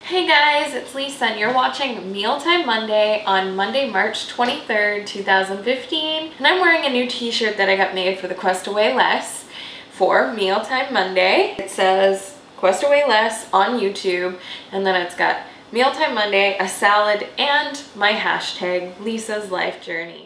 Hey guys, it's Lisa and you're watching Mealtime Monday on Monday, March 23rd, 2015. And I'm wearing a new t-shirt that I got made for the Quest Away Less for Mealtime Monday. It says Quest Away Less on YouTube, and then it's got Mealtime Monday, a salad, and my hashtag, Lisa's Life Journey.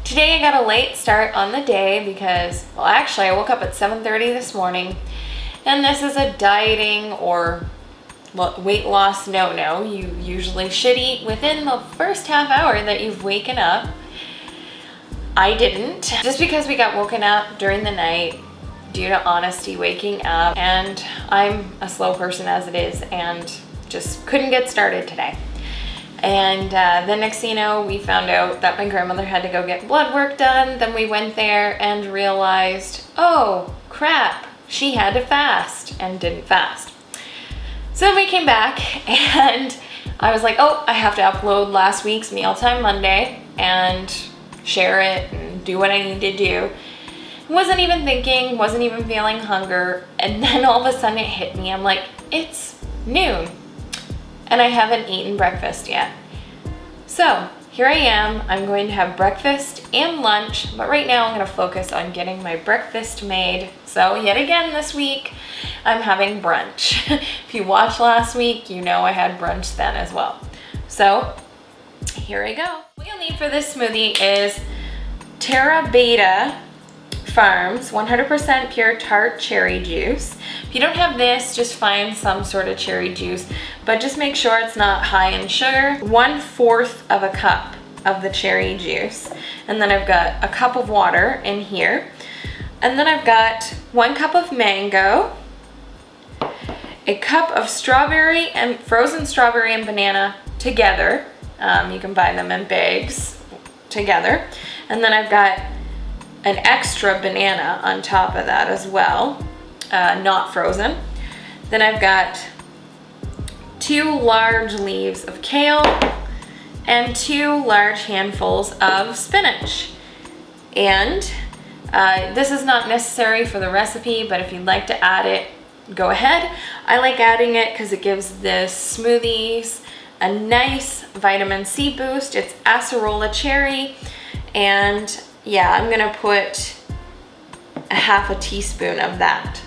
Today I got a late start on the day because, well, actually I woke up at 7:30 this morning, and this is a dieting or weight loss no-no. You usually should eat within the first half hour that you've waken up. I didn't, just because we got woken up during the night due to Honesty waking up, and I'm a slow person as it is and just couldn't get started today. And the next thing you know, we found out that my grandmother had to go get blood work done. Then we went there and realized, oh crap, she had to fast and didn't fast. So then we came back and I was like, oh, I have to upload last week's Mealtime Monday and share it and do what I need to do. Wasn't even thinking, wasn't even feeling hunger. And then all of a sudden it hit me. I'm like, it's noon. And I haven't eaten breakfast yet. So here I am. I'm going to have breakfast and lunch, but right now I'm going to focus on getting my breakfast made. So yet again this week, I'm having brunch. If you watched last week, you know I had brunch then as well. So here I go. What you'll need for this smoothie is Terra Beta Farms 100% pure tart cherry juice. If you don't have this, just find some sort of cherry juice, but just make sure it's not high in sugar. 1/4 of a cup of the cherry juice. And then I've got a cup of water in here. And then I've got 1 cup of mango, a cup of strawberry and frozen strawberry and banana together. You can buy them in bags together. And then I've got an extra banana on top of that as well, not frozen. Then I've got 2 large leaves of kale and 2 large handfuls of spinach. And this is not necessary for the recipe, but if you'd like to add it, go ahead. I like adding it because it gives the smoothies a nice vitamin C boost. It's acerola cherry, and yeah, I'm gonna put a 1/2 teaspoon of that.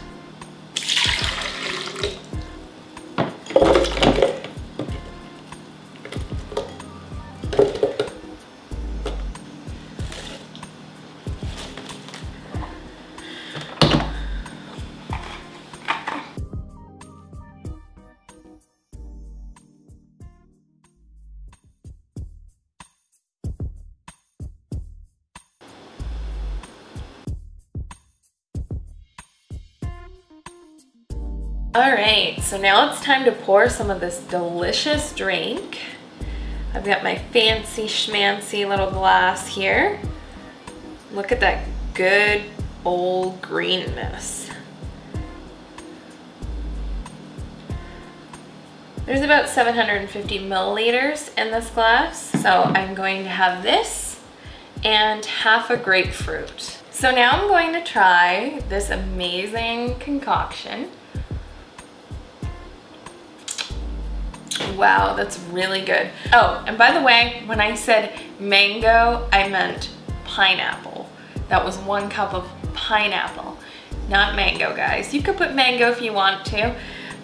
All right, so now it's time to pour some of this delicious drink. I've got my fancy schmancy little glass here. Look at that good old greenness. There's about 750 milliliters in this glass, so I'm going to have this and 1/2 grapefruit. So now I'm going to try this amazing concoction. Wow, that's really good. Oh, and by the way, when I said mango, I meant pineapple. That was 1 cup of pineapple, not mango, guys. You could put mango if you want to,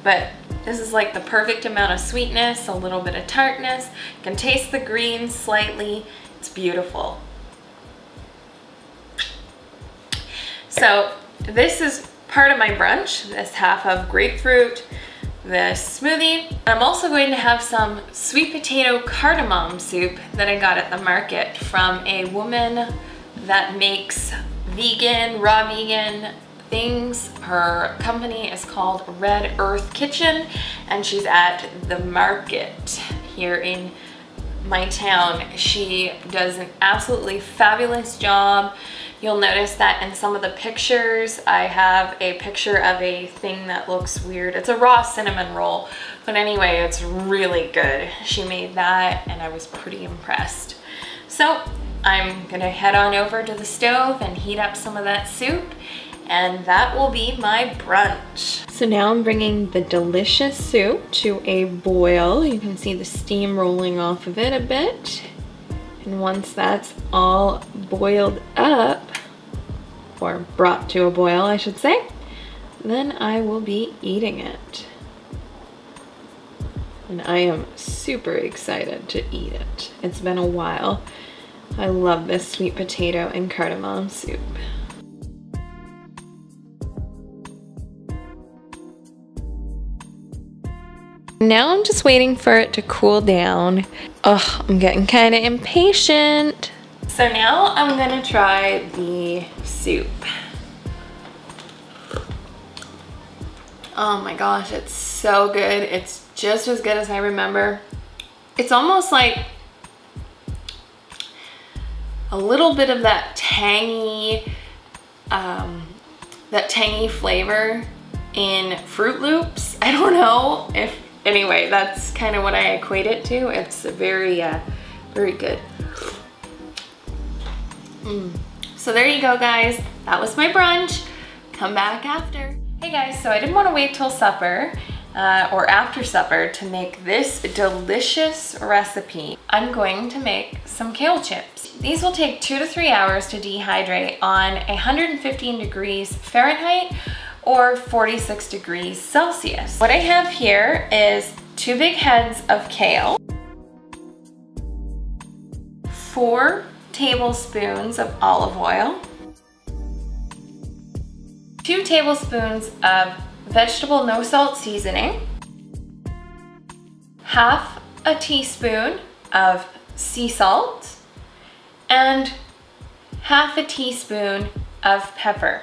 but this is like the perfect amount of sweetness, a little bit of tartness. You can taste the green slightly. It's beautiful. So this is part of my brunch, this 1/2 of grapefruit, this smoothie. I'm also going to have some sweet potato cardamom soup that I got at the market from a woman that makes vegan, raw vegan things. Her company is called Red Earth Kitchen, and she's at the market here in my town. She does an absolutely fabulous job. You'll notice that in some of the pictures, I have a picture of a thing that looks weird. It's a raw cinnamon roll, but anyway, it's really good. She made that and I was pretty impressed. So I'm gonna head on over to the stove and heat up some of that soup, and that will be my brunch. So now I'm bringing the delicious soup to a boil. You can see the steam rolling off of it a bit. And once that's all boiled up, or brought to a boil, I should say, then I will be eating it. And I am super excited to eat it. It's been a while. I love this sweet potato and cardamom soup. Now I'm just waiting for it to cool down. Oh, I'm getting kind of impatient. So now I'm gonna try the soup. Oh my gosh, it's so good. It's just as good as I remember. It's almost like a little bit of that tangy flavor in Fruit Loops. I don't know if, anyway, that's kind of what I equate it to. It's very, very good. So there you go, guys. That was my brunch. Come back after. Hey guys, so I didn't want to wait till supper or after supper to make this delicious recipe. I'm going to make some kale chips. These will take 2 to 3 hours to dehydrate on 115 degrees Fahrenheit or 46 degrees Celsius. What I have here is 2 big heads of kale, 4 tablespoons of olive oil, 2 tablespoons of vegetable no salt seasoning, half a teaspoon of sea salt, and half a teaspoon of pepper.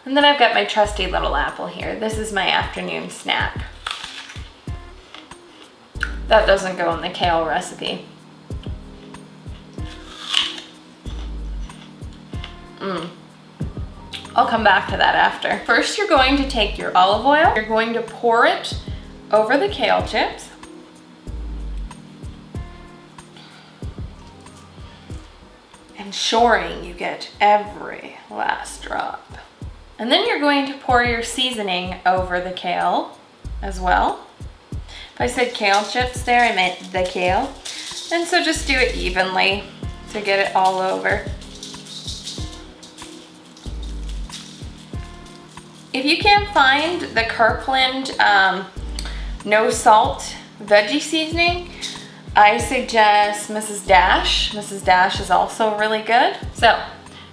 And then I've got my trusty little apple here. This is my afternoon snack. That doesn't go in the kale recipe. I'll come back to that after. First, you're going to take your olive oil. You're going to pour it over the kale chips. Ensuring you get every last drop. And then you're going to pour your seasoning over the kale as well. If I said kale chips there, I meant the kale. And so just do it evenly to get it all over. If you can't find the Kirkland no salt veggie seasoning, I suggest Mrs. Dash. Mrs. Dash is also really good. So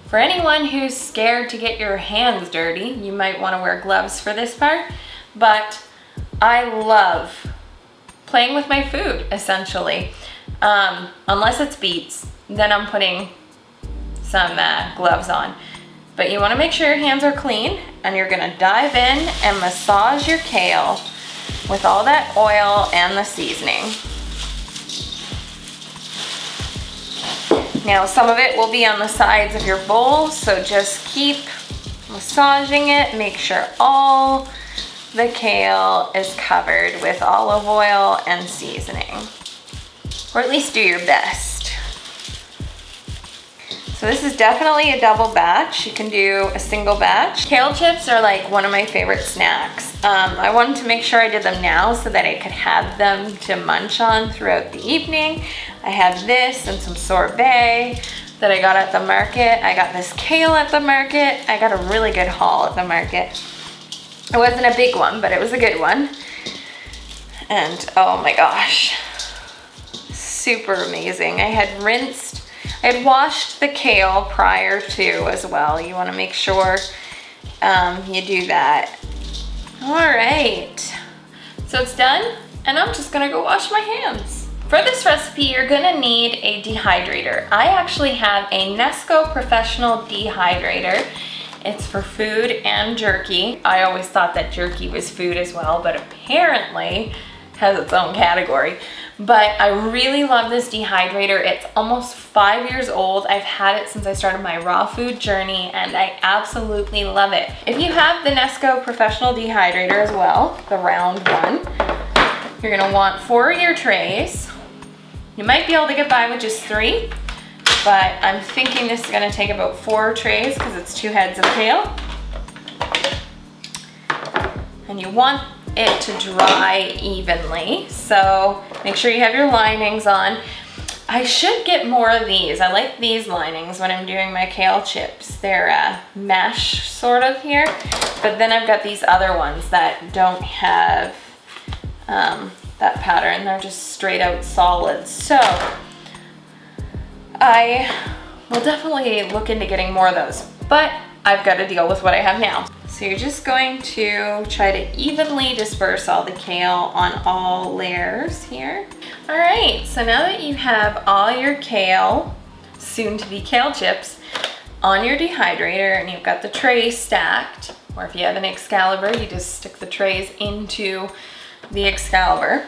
for anyone who's scared to get your hands dirty, you might want to wear gloves for this part, but I love playing with my food, essentially. Unless it's beets, then I'm putting some gloves on. But you want to make sure your hands are clean, and you're going to dive in and massage your kale with all that oil and the seasoning. Now, some of it will be on the sides of your bowl, so just keep massaging it. Make sure all the kale is covered with olive oil and seasoning, or at least do your best. So this is definitely a double batch. You can do a single batch. Kale chips are like one of my favorite snacks. I wanted to make sure I did them now so that I could have them to munch on throughout the evening. I have this and some sorbet that I got at the market. I got this kale at the market. I got a really good haul at the market. It wasn't a big one, but it was a good one. And oh my gosh, super amazing. I had washed the kale prior to as well. You want to make sure you do that. All right. So it's done, and I'm just gonna go wash my hands. For this recipe, you're gonna need a dehydrator. I actually have a Nesco Professional Dehydrator. It's for food and jerky. I always thought that jerky was food as well, but apparently has its own category. But I really love this dehydrator. It's almost 5 years old. I've had it since I started my raw food journey, and I absolutely love it. If you have the Nesco Professional Dehydrator as well, the round one, you're gonna want 4 of your trays. You might be able to get by with just 3, but I'm thinking this is gonna take about 4 trays because it's 2 heads of kale. And you want it to dry evenly, so make sure you have your linings on. I should get more of these. I like these linings when I'm doing my kale chips. They're mesh sort of here, but then I've got these other ones that don't have that pattern. They're just straight out solids. So I will definitely look into getting more of those, but I've got to deal with what I have now. So you're just going to try to evenly disperse all the kale on all layers here. All right, so now that you have all your kale, soon to be kale chips, on your dehydrator and you've got the trays stacked, or if you have an Excalibur, you just stick the trays into the Excalibur.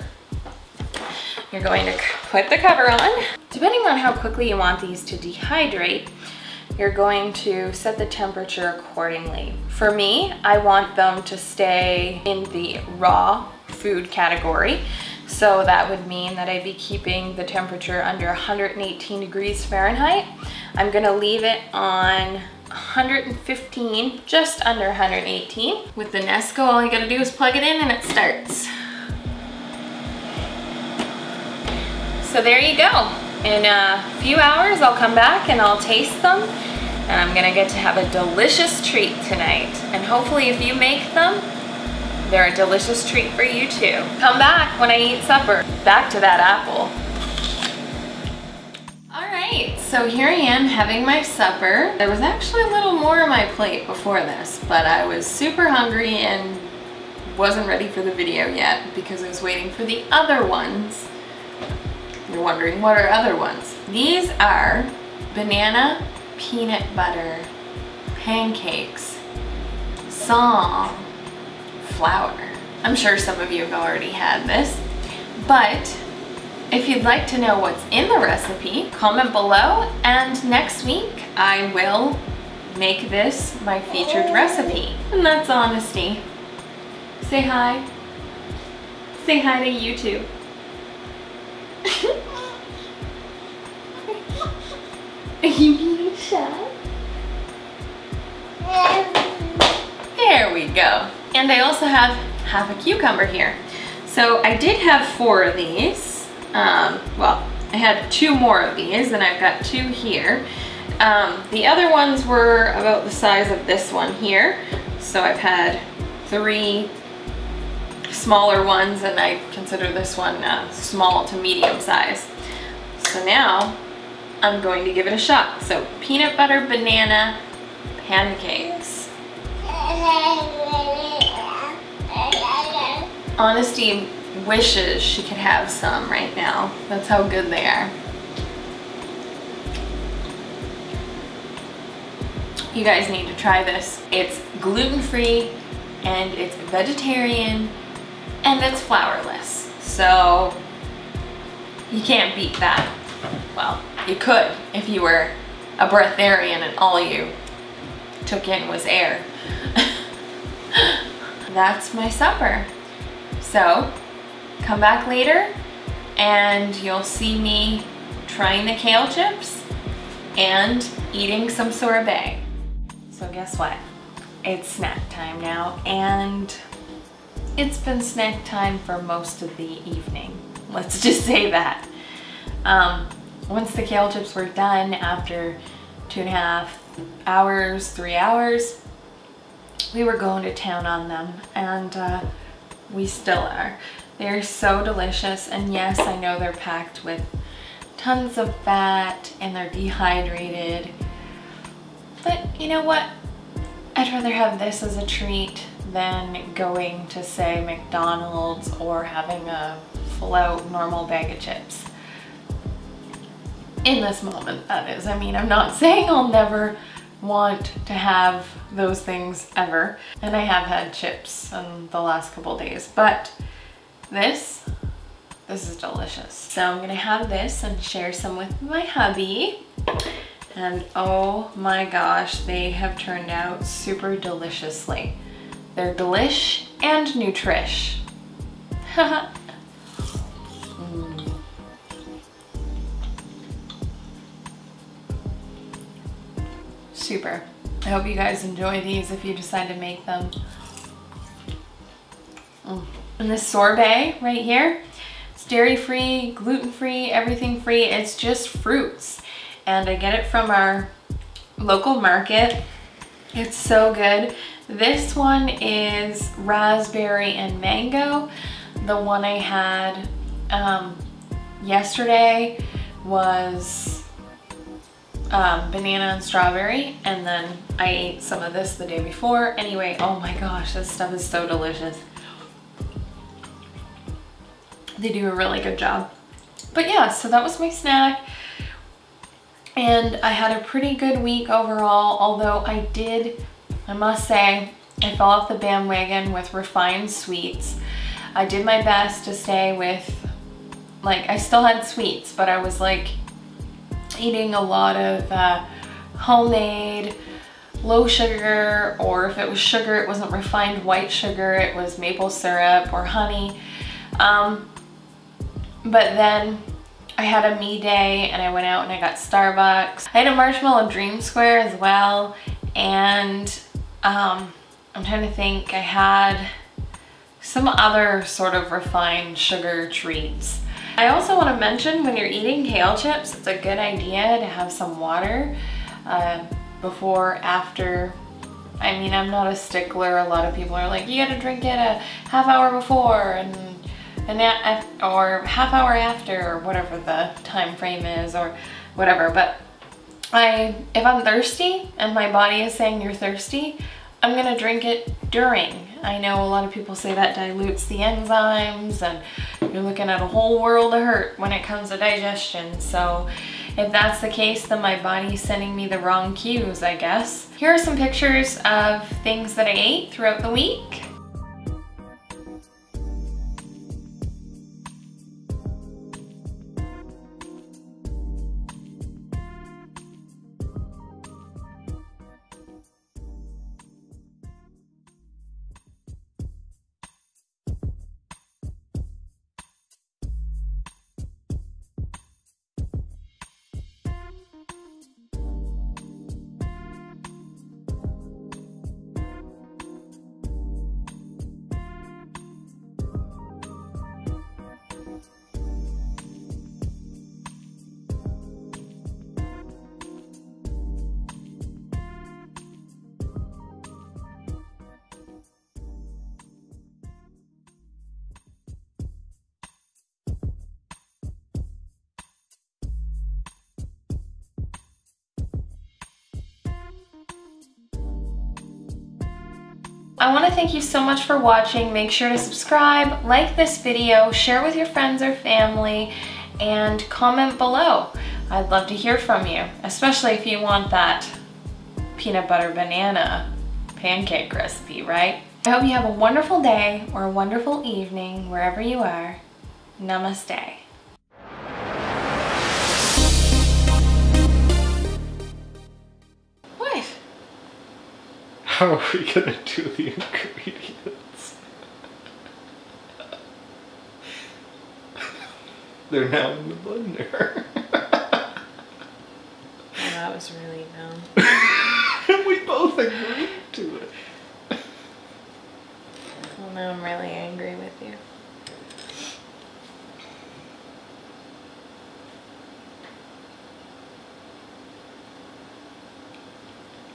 You're going to put the cover on. Depending on how quickly you want these to dehydrate, you're going to set the temperature accordingly. For me, I want them to stay in the raw food category. So that would mean that I'd be keeping the temperature under 118 degrees Fahrenheit. I'm gonna leave it on 115, just under 118. With the Nesco, all you gotta do is plug it in and it starts. So there you go. In a few hours, I'll come back and I'll taste them, and I'm gonna get to have a delicious treat tonight. And hopefully if you make them, they're a delicious treat for you too. Come back when I eat supper. Back to that apple. All right, so here I am having my supper. There was actually a little more on my plate before this, but I was super hungry and wasn't ready for the video yet because I was waiting for the other ones. You're wondering, what are other ones? These are banana peanut butter pancakes, sans flour. I'm sure some of you have already had this, but if you'd like to know what's in the recipe, comment below, and next week I will make this my featured recipe. And that's honesty. Say hi. Say hi to YouTube. Are you being shy? There we go. And I also have half a cucumber here. So I did have 4 of these. Well, I had 2 more of these and I've got 2 here. The other ones were about the size of this one here. So I've had 3 smaller ones, and I consider this one small to medium size. So now I'm going to give it a shot. So peanut butter banana pancakes. Honesty wishes she could have some right now. That's how good they are. You guys need to try this. It's gluten-free and it's vegetarian and it's flourless. So you can't beat that. Well, you could if you were a breatharian and all you took in was air. That's my supper. So come back later and you'll see me trying the kale chips and eating some sorbet. So guess what? It's snack time now, and it's been snack time for most of the evening. Let's just say that. Once the kale chips were done after 2.5 hours, 3 hours, we were going to town on them, and we still are. They're so delicious, and yes, I know they're packed with tons of fat and they're dehydrated, but you know what? I'd rather have this as a treat than going to, say, McDonald's or having a full-out normal bag of chips. In this moment, that is. I mean, I'm not saying I'll never want to have those things ever, and I have had chips in the last couple days, but this is delicious. So I'm gonna have this and share some with my hubby. And oh my gosh, they have turned out super deliciously. They're delish and nutrish. Super. I hope you guys enjoy these if you decide to make them. And this sorbet right here, it's dairy-free, gluten-free, everything free. It's just fruits. And I get it from our local market. It's so good. This one is raspberry and mango. The one I had yesterday was banana and strawberry, and then I ate some of this the day before. Anyway, oh my gosh, this stuff is so delicious. They do a really good job. But yeah, so that was my snack. And I had a pretty good week overall, although I must say, I fell off the bandwagon with refined sweets. I did my best to stay with, like, I still had sweets, but I was like eating a lot of homemade, low sugar, or if it was sugar, it wasn't refined white sugar, it was maple syrup or honey. But then I had a me day and I went out and I got Starbucks. I had a marshmallow dream square as well, and I'm trying to think, I had some other sort of refined sugar treats. I also want to mention, when you're eating kale chips, it's a good idea to have some water before, after. I mean, I'm not a stickler. A lot of people are like, you gotta drink it a half hour before or half hour after, or whatever the time frame is or whatever. But if I'm thirsty and my body is saying you're thirsty, I'm gonna drink it during. I know a lot of people say that dilutes the enzymes and you're looking at a whole world of hurt when it comes to digestion. So if that's the case, then my body's sending me the wrong cues, I guess. Here are some pictures of things that I ate throughout the week. I want to thank you so much for watching. Make sure to subscribe, like this video, share with your friends or family, and comment below. I'd love to hear from you, especially if you want that peanut butter banana pancake recipe, right? I hope you have a wonderful day or a wonderful evening wherever you are. Namaste. How are we gonna do the ingredients? They're now in the blender. Oh, that was really dumb. We both agreed to it. Well, now I'm really angry with you.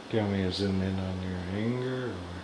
Do you want me to zoom in on your anger, or?